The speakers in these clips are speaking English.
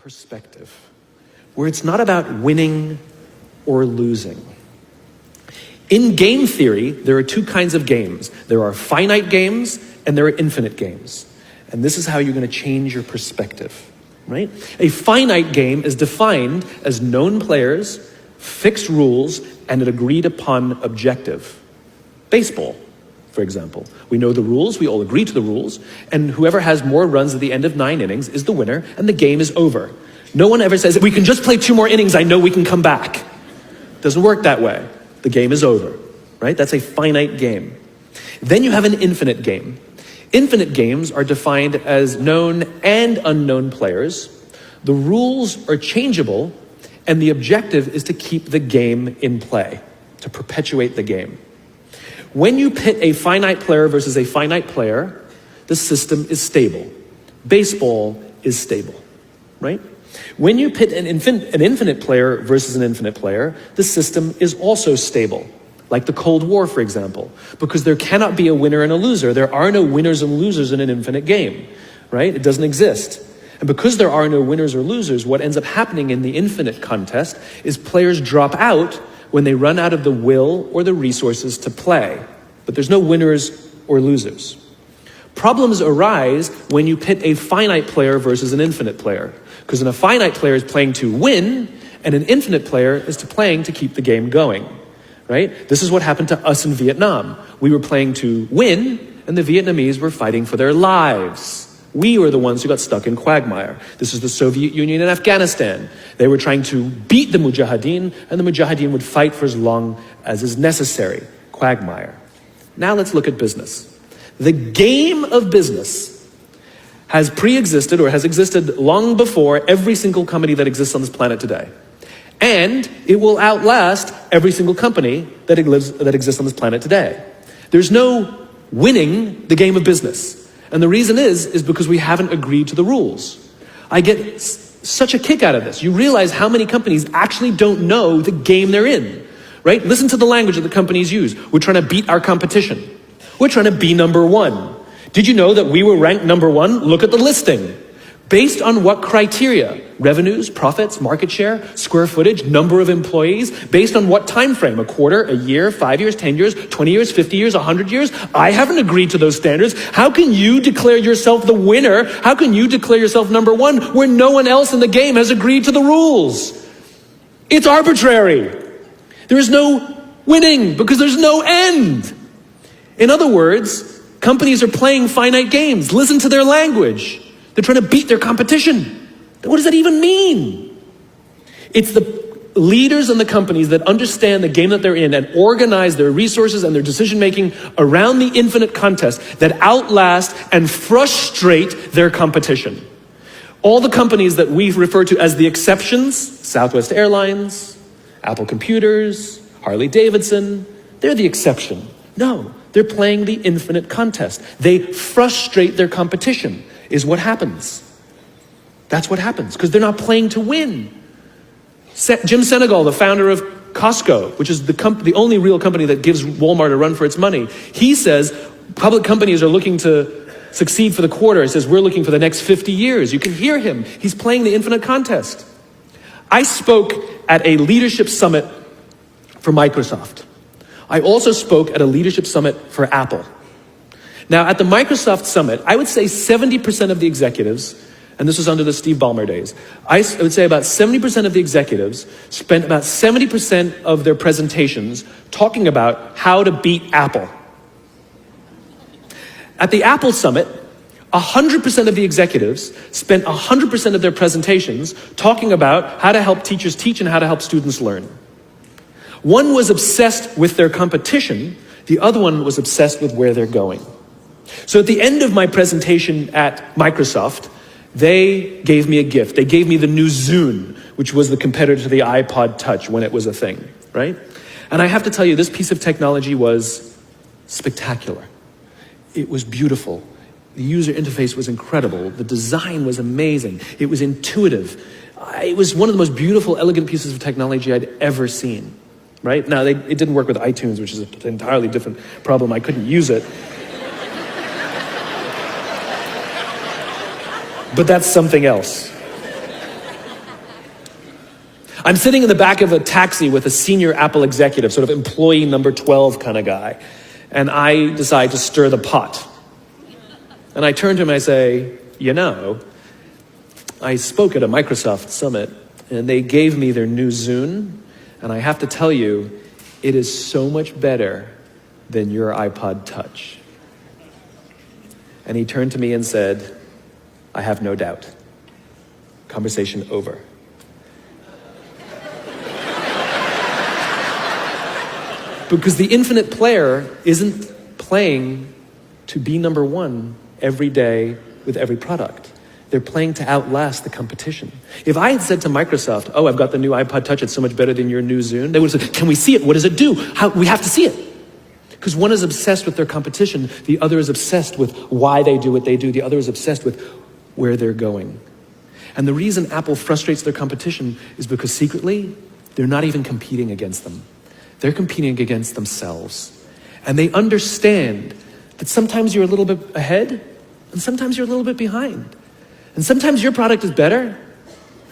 perspective, where it's not about winning or losing. In game theory, there are two kinds of games. There are finite games and there are infinite games. And this is how you're going to change your perspective, right? A finite game is defined as known players, fixed rules, and an agreed upon objective. Baseball, for example. We know the rules, we all agree to the rules, and whoever has more runs at the end of 9 innings is the winner, and the game is over. No one ever says, we can just play 2 more innings, I know we can come back. It doesn't work that way. The game is over, right? That's a finite game. Then you have an infinite game. Infinite games are defined as known and unknown players. The rules are changeable, and the objective is to keep the game in play, to perpetuate the game. When you pit a finite player versus a finite player, the system is stable. Baseball is stable, right? When you pit an infinite player versus an infinite player, the system is also stable. Like the Cold War, for example, because there cannot be a winner and a loser. There are no winners and losers in an infinite game, right? It doesn't exist. And because there are no winners or losers, what ends up happening in the infinite contest is players drop out when they run out of the will or the resources to play. But there's no winners or losers. Problems arise when you pit a finite player versus an infinite player. Because a finite player is playing to win, and an infinite player is playing to keep the game going. Right? This is what happened to us in Vietnam. We were playing to win, and the Vietnamese were fighting for their lives. We were the ones who got stuck in quagmire. This is the Soviet Union and Afghanistan. They were trying to beat the Mujahideen, and the Mujahideen would fight for as long as is necessary. Quagmire. Now let's look at business. The game of business has pre-existed or has existed long before every single company that exists on this planet today. And it will outlast every single company that exists on this planet today. There's no winning the game of business. And the reason is because we haven't agreed to the rules. I get such a kick out of this. You realize how many companies actually don't know the game they're in, right? Listen to the language that the companies use. We're trying to beat our competition. We're trying to be number one. Did you know that we were ranked number one? Look at the listing. Based on what criteria? Revenues, profits, market share, square footage, number of employees. Based on what time frame? A quarter, a year, 5 years, 10 years, 20 years, 50 years, 100 years? I haven't agreed to those standards. How can you declare yourself the winner? How can you declare yourself number one when no one else in the game has agreed to the rules? It's arbitrary. There is no winning because there's no end. In other words, companies are playing finite games. Listen to their language. They're trying to beat their competition. What does that even mean? It's the leaders in the companies that understand the game that they're in and organize their resources and their decision-making around the infinite contest that outlast and frustrate their competition. All the companies that we refer to as the exceptions, Southwest Airlines, Apple Computers, Harley Davidson, they're the exception. No, they're playing the infinite contest. They frustrate their competition. Is what happens. That's what happens, because they're not playing to win. Jim Senegal, the founder of Costco, which is the only real company that gives Walmart a run for its money, he says public companies are looking to succeed for the quarter. He says, we're looking for the next 50 years. You can hear him. He's playing the infinite contest. I spoke at a leadership summit for Microsoft. I also spoke at a leadership summit for Apple. Now, at the Microsoft Summit, I would say 70% of the executives, and this was under the Steve Ballmer days, I would say about 70% of the executives spent about 70% of their presentations talking about how to beat Apple. At the Apple Summit, 100% of the executives spent 100% of their presentations talking about how to help teachers teach and how to help students learn. One was obsessed with their competition, the other one was obsessed with where they're going. So at the end of my presentation at Microsoft, they gave me a gift. They gave me the new Zune, which was the competitor to the iPod Touch when it was a thing, right? And I have to tell you, this piece of technology was spectacular. It was beautiful. The user interface was incredible. The design was amazing. It was intuitive. It was one of the most beautiful, elegant pieces of technology I'd ever seen, right? Now, it didn't work with iTunes, which is an entirely different problem. I couldn't use it. But that's something else. I'm sitting in the back of a taxi with a senior Apple executive, sort of employee number 12 kind of guy, and I decide to stir the pot. And I turn to him and I say, you know, I spoke at a Microsoft summit and they gave me their new Zune, and I have to tell you, it is so much better than your iPod Touch. And he turned to me and said, I have no doubt. Conversation over. Because the infinite player isn't playing to be number one every day with every product. They're playing to outlast the competition. If I had said to Microsoft, oh, I've got the new iPod Touch, it's so much better than your new Zune, they would have said, can we see it? What does it do? We have to see it. Because one is obsessed with their competition, the other is obsessed with why they do what they do, the other is obsessed with where they're going. And the reason Apple frustrates their competition is because secretly, they're not even competing against them. They're competing against themselves. And they understand that sometimes you're a little bit ahead, and sometimes you're a little bit behind. And sometimes your product is better,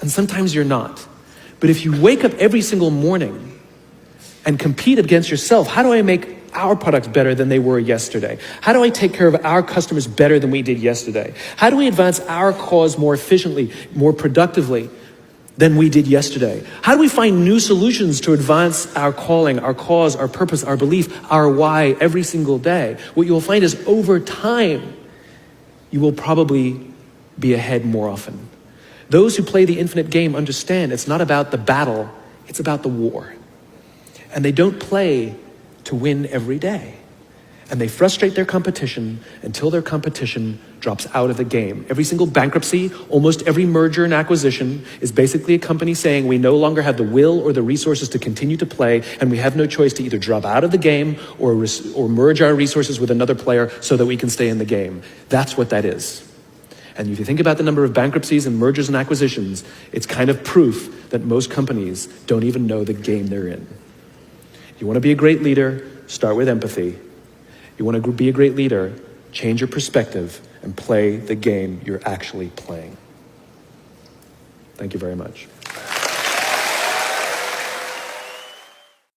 and sometimes you're not. But if you wake up every single morning and compete against yourself, how do I make our products better than they were yesterday? How do I take care of our customers better than we did yesterday? How do we advance our cause more efficiently, more productively than we did yesterday? How do we find new solutions to advance our calling, our cause, our purpose, our belief, our why every single day? What you'll find is over time, you will probably be ahead more often. Those who play the infinite game understand it's not about the battle, it's about the war. And they don't play to win every day. And they frustrate their competition until their competition drops out of the game. Every single bankruptcy, almost every merger and acquisition is basically a company saying we no longer have the will or the resources to continue to play, and we have no choice to either drop out of the game or merge our resources with another player so that we can stay in the game. That's what that is. And if you think about the number of bankruptcies and mergers and acquisitions, it's kind of proof that most companies don't even know the game they're in. You want to be a great leader, start with empathy. You want to be a great leader, change your perspective and play the game you're actually playing. Thank you very much.